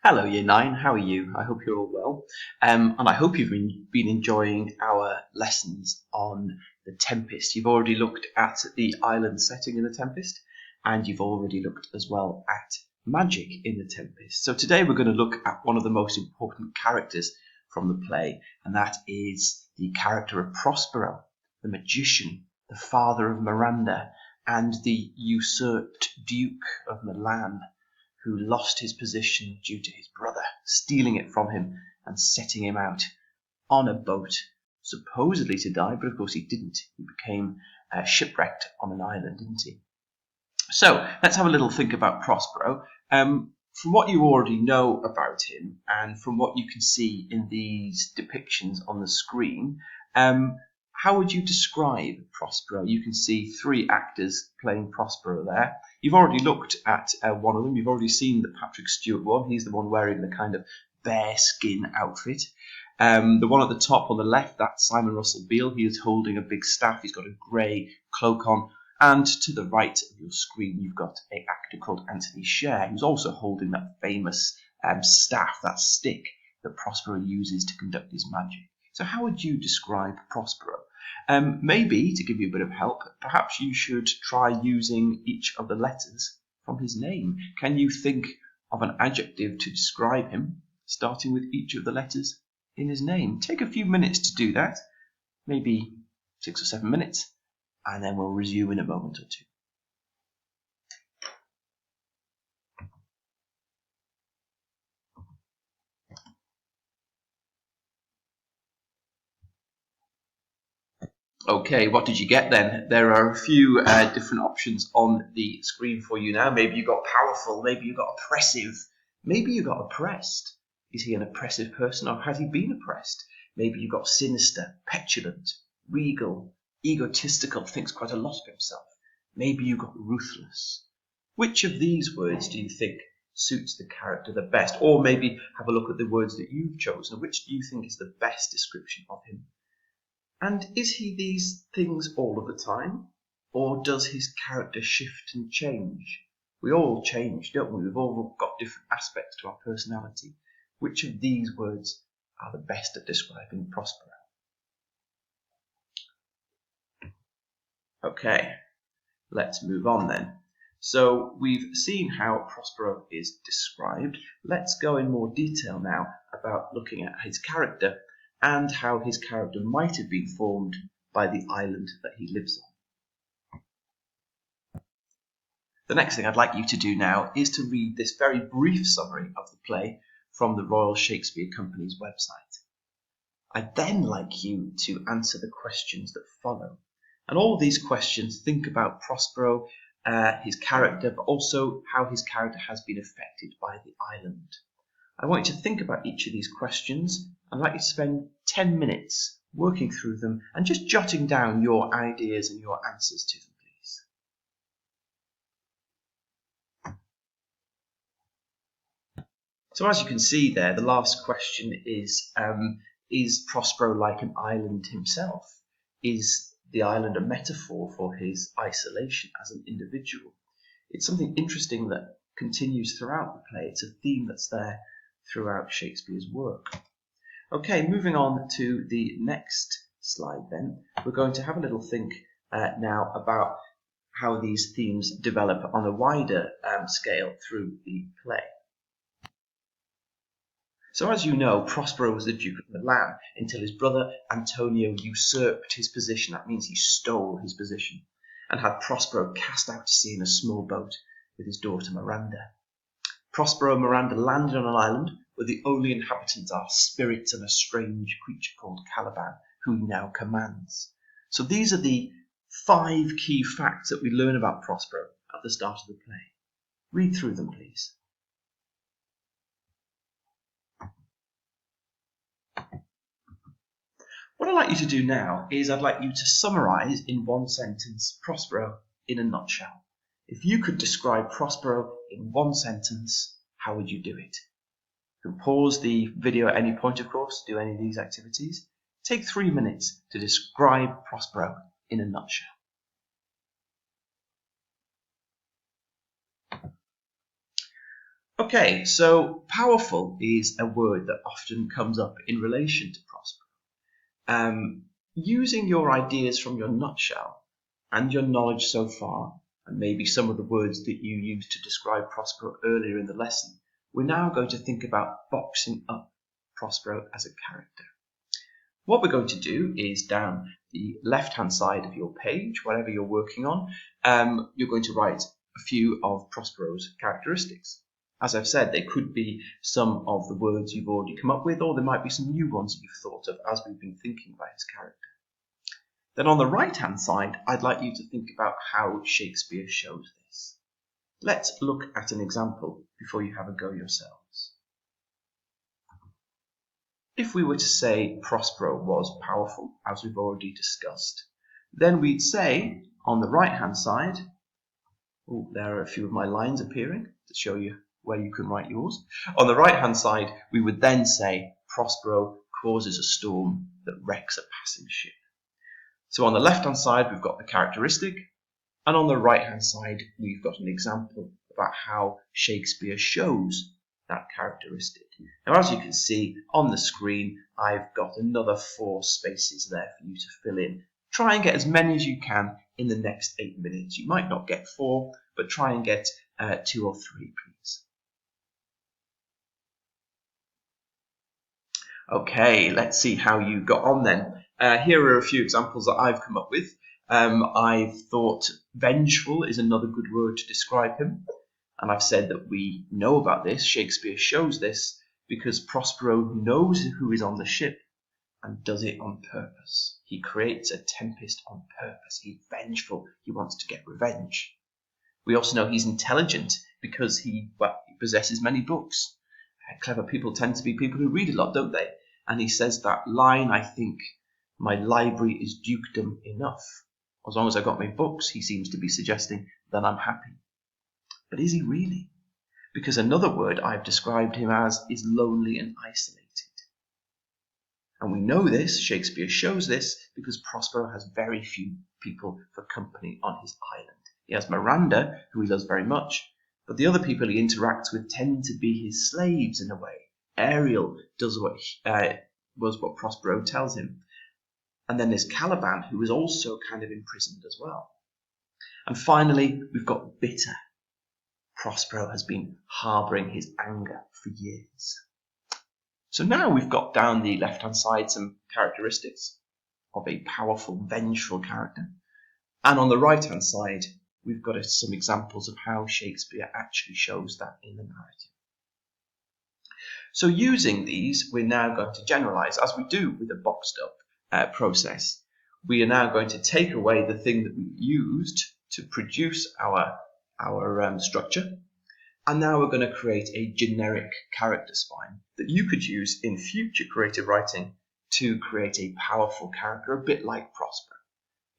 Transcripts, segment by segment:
Hello, Year 9. How are you? I hope you're all well. And I hope you've been enjoying our lessons on the Tempest. You've already looked at the island setting in the Tempest, and you've already looked as well at magic in the Tempest. So today we're going to look at one of the most important characters from the play, and that is the character of Prospero, the magician, the father of Miranda, and the usurped Duke of Milan, who lost his position due to his brother stealing it from him and setting him out on a boat, supposedly to die, but of course he didn't. He became shipwrecked on an island, didn't he? So let's have a little think about Prospero. From what you already know about him and from what you can see in these depictions on the screen, how would you describe Prospero? You can see three actors playing Prospero there. You've already looked at one of them. You've already seen the Patrick Stewart one. He's the one wearing the kind of bear skin outfit. The one at the top on the left, that's Simon Russell Beale. He is holding a big staff. He's got a grey cloak on. And to the right of your screen, you've got an actor called Anthony Sher, who's also holding that famous staff, that stick that Prospero uses to conduct his magic. So how would you describe Prospero? Maybe, to give you a bit of help, perhaps you should try using each of the letters from his name. Can you think of an adjective to describe him, starting with each of the letters in his name? Take a few minutes to do that, maybe 6 or 7 minutes, and then we'll resume in a moment or two. Okay, what did you get then? There are a few different options on the screen for you now. Maybe you got powerful, maybe you got oppressive, maybe you got oppressed. Is he an oppressive person, or has he been oppressed? Maybe you got sinister, petulant, regal, egotistical, thinks quite a lot of himself. Maybe you got ruthless. Which of these words do you think suits the character the best? Or maybe have a look at the words that you've chosen. Which do you think is the best description of him? And is he these things all of the time? Or does his character shift and change? We all change, don't we? We've all got different aspects to our personality. Which of these words are the best at describing Prospero? Okay, let's move on then. So we've seen how Prospero is described. Let's go in more detail now about looking at his character and how his character might have been formed by the island that he lives on. The next thing I'd like you to do now is to read this very brief summary of the play from the Royal Shakespeare Company's website. I'd then like you to answer the questions that follow. And all of these questions think about Prospero, his character, but also how his character has been affected by the island. I want you to think about each of these questions. I'd like you to spend 10 minutes working through them and just jotting down your ideas and your answers to them, please. So as you can see there, the last question is Prospero like an island himself? Is the island a metaphor for his isolation as an individual? It's something interesting that continues throughout the play. It's a theme that's there throughout Shakespeare's work. Okay, moving on to the next slide then. We're going to have a little think now about how these themes develop on a wider scale through the play. So as you know, Prospero was the Duke of Milan until his brother Antonio usurped his position. That means he stole his position and had Prospero cast out to sea in a small boat with his daughter Miranda. Prospero and Miranda landed on an island where the only inhabitants are spirits and a strange creature called Caliban, who he now commands. So these are the 5 key facts that we learn about Prospero at the start of the play. Read through them, please. What I'd like you to do now is I'd like you to summarize in one sentence Prospero in a nutshell. If you could describe Prospero in one sentence, how would you do it? You can pause the video at any point, of course, to do any of these activities. Take 3 minutes to describe Prospero in a nutshell. Okay, so powerful is a word that often comes up in relation to Prospero. Using your ideas from your nutshell and your knowledge so far, and maybe some of the words that you used to describe Prospero earlier in the lesson, we're now going to think about boxing up Prospero as a character. What we're going to do is down the left-hand side of your page, whatever you're working on, you're going to write a few of Prospero's characteristics. As I've said, they could be some of the words you've already come up with, or there might be some new ones that you've thought of as we've been thinking about his character. Then on the right-hand side, I'd like you to think about how Shakespeare shows this. Let's look at an example before you have a go yourselves. If we were to say Prospero was powerful, as we've already discussed, then we'd say on the right-hand side, there are a few of my lines appearing to show you where you can write yours. On the right-hand side, we would then say Prospero causes a storm that wrecks a passing ship. So on the left-hand side, we've got the characteristic, and on the right-hand side, we've got an example about how Shakespeare shows that characteristic. Now, as you can see on the screen, I've got another 4 spaces there for you to fill in. Try and get as many as you can in the next 8 minutes. You might not get 4, but try and get 2 or 3, please. Okay, let's see how you got on then. Here are a few examples that I've come up with. I've thought vengeful is another good word to describe him. And I've said that we know about this. Shakespeare shows this because Prospero knows who is on the ship and does it on purpose. He creates a tempest on purpose. He's vengeful. He wants to get revenge. We also know he's intelligent because he possesses many books. Clever people tend to be people who read a lot, don't they? And he says that line, I think, my library is dukedom enough. As long as I've got my books, he seems to be suggesting, then I'm happy. But is he really? Because another word I've described him as is lonely and isolated. And we know this, Shakespeare shows this, because Prospero has very few people for company on his island. He has Miranda, who he loves very much, but the other people he interacts with tend to be his slaves in a way. Ariel does what Prospero tells him. And then there's Caliban, who is also kind of imprisoned as well. And finally, we've got bitter. Prospero has been harbouring his anger for years. So now we've got down the left-hand side some characteristics of a powerful, vengeful character. And on the right-hand side, we've got some examples of how Shakespeare actually shows that in the narrative. So using these, we're now going to generalise, as we do with a boxed-up process. We are now going to take away the thing that we used to produce our structure, and now we're going to create a generic character spine that you could use in future creative writing to create a powerful character, a bit like Prospero.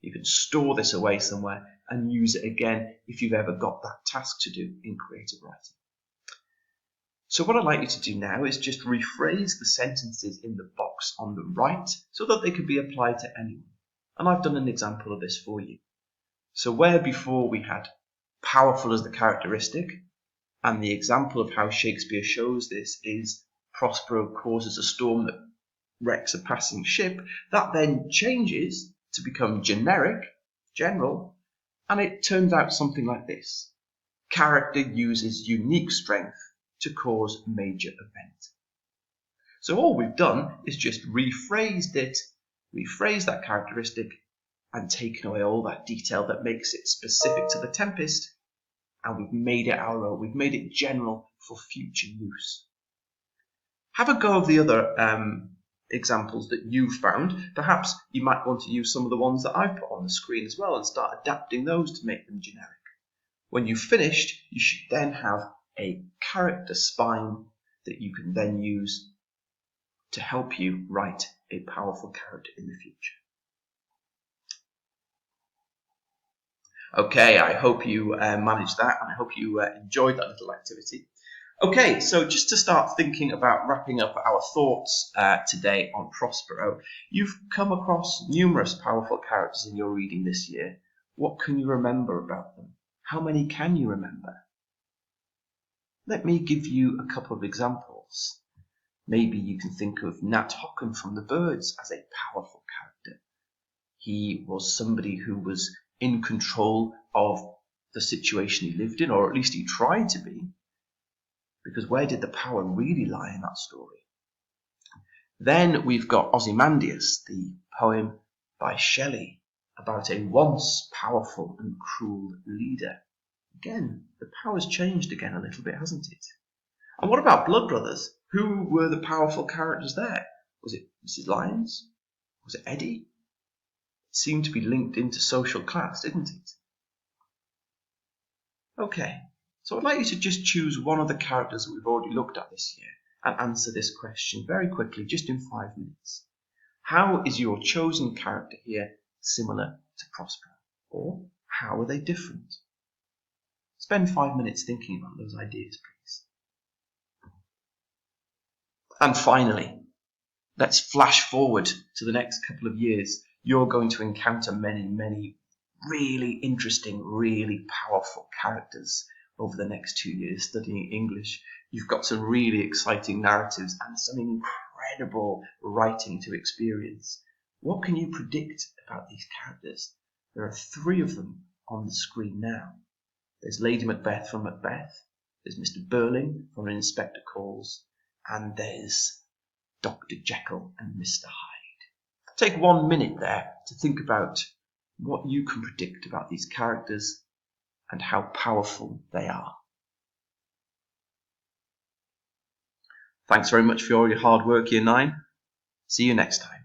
You can store this away somewhere and use it again if you've ever got that task to do in creative writing. So what I'd like you to do now is just rephrase the sentences in the box on the right so that they can be applied to anyone. And I've done an example of this for you. So where before we had powerful as the characteristic, and the example of how Shakespeare shows this is Prospero causes a storm that wrecks a passing ship, that then changes to become generic, general, and it turns out something like this. Character uses unique strength to cause major event. So all we've done is just rephrased that characteristic, and taken away all that detail that makes it specific to the Tempest, and we've made it our own. We've made it general for future use. Have a go of the other examples that you've found. Perhaps you might want to use some of the ones that I've put on the screen as well and start adapting those to make them generic. When you've finished, you should then have a character spine that you can then use to help you write a powerful character in the future. Okay, I hope you managed that, and I hope you enjoyed that little activity. Okay, so just to start thinking about wrapping up our thoughts today on Prospero, you've come across numerous powerful characters in your reading this year. What can you remember about them? How many can you remember? Let me give you a couple of examples. Maybe you can think of Nat Hockham from The Birds as a powerful character. He was somebody who was in control of the situation he lived in, or at least he tried to be, because where did the power really lie in that story? Then we've got Ozymandias, the poem by Shelley about a once powerful and cruel leader. Again, the power's changed again a little bit, hasn't it? And what about Blood Brothers? Who were the powerful characters there? Was it Mrs. Lyons? Was it Eddie? It seemed to be linked into social class, didn't it? Okay, so I'd like you to just choose one of the characters that we've already looked at this year and answer this question very quickly, just in 5 minutes. How is your chosen character here similar to Prospero? Or how are they different? Spend 5 minutes thinking about those ideas, please. And finally, let's flash forward to the next couple of years. You're going to encounter many, many really interesting, really powerful characters over the next 2 years studying English. You've got some really exciting narratives and some incredible writing to experience. What can you predict about these characters? There are 3 of them on the screen now. There's Lady Macbeth from Macbeth, there's Mr. Burling from An Inspector Calls, and there's Dr. Jekyll and Mr. Hyde. Take 1 minute there to think about what you can predict about these characters and how powerful they are. Thanks very much for all your hard work, Year 9. See you next time.